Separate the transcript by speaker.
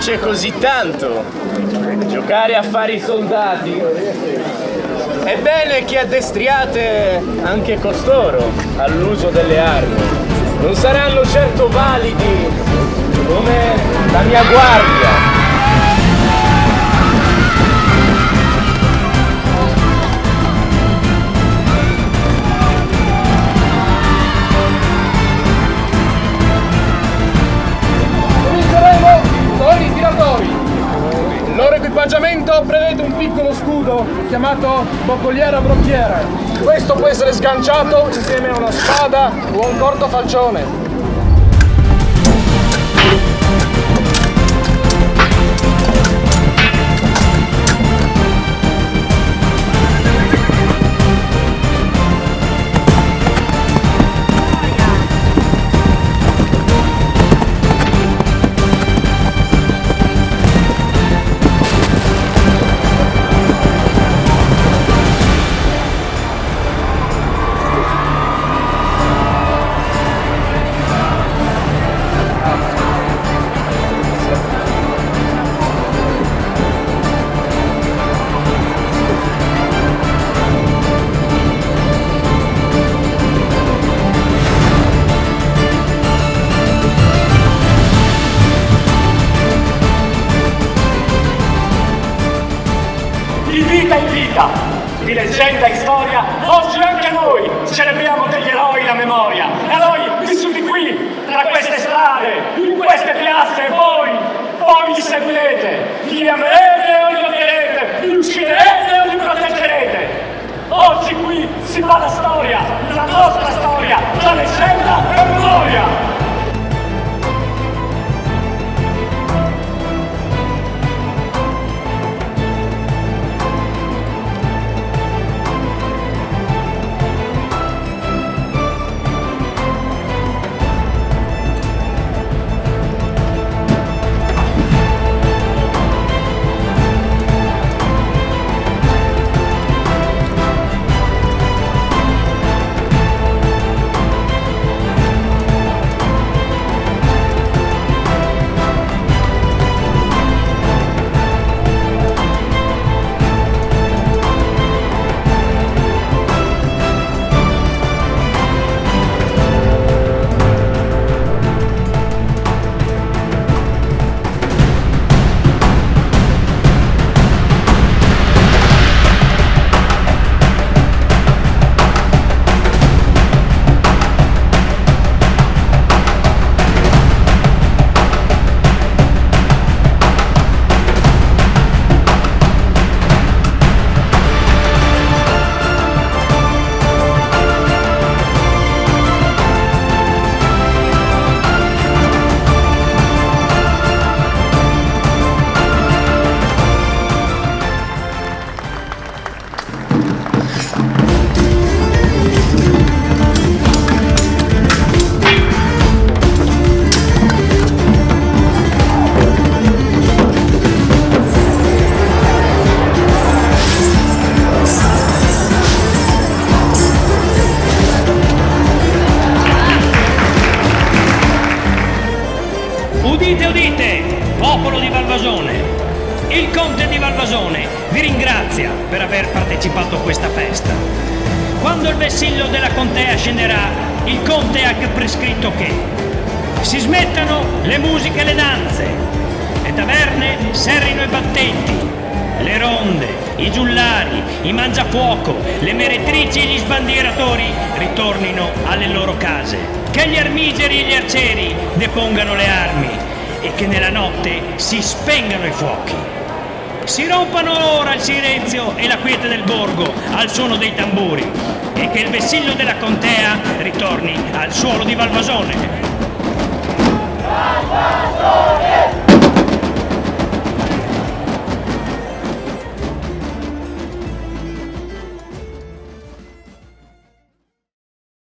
Speaker 1: piace così tanto giocare a fare i soldati, è bene che addestriate anche costoro all'uso delle armi. Non saranno certo validi come la mia guardia.
Speaker 2: Il loro equipaggiamento prevede un piccolo scudo chiamato boccoliera brocchiere. Questo può essere sganciato insieme a una spada o un corto falcione.
Speaker 3: Di vita in vita, di leggenda in storia, oggi anche noi celebriamo degli eroi la memoria. Eroi vissuti qui, tra queste strade, in queste piazze, e voi li seguirete, li amerete o li odierete, li ucciderete o li proteggerete. Oggi qui si fa la storia, la nostra storia, la leggenda e memoria.
Speaker 4: Udite, udite, popolo di Valvasone! Il conte di Valvasone vi ringrazia per aver partecipato a questa festa. Quando il vessillo della contea scenderà, il conte ha prescritto che si smettano le musiche e le danze, le taverne serrino i battenti, le ronde, i giullari, i mangiafuoco, le meretrici e gli sbandieratori ritornino alle loro case, che gli armigeri e gli arcieri depongano le armi e che nella notte si spengano i fuochi. Si rompano ora il silenzio e la quiete del borgo al suono dei tamburi e che il vessillo della contea ritorni al suolo di Valvasone.
Speaker 5: Valvasone!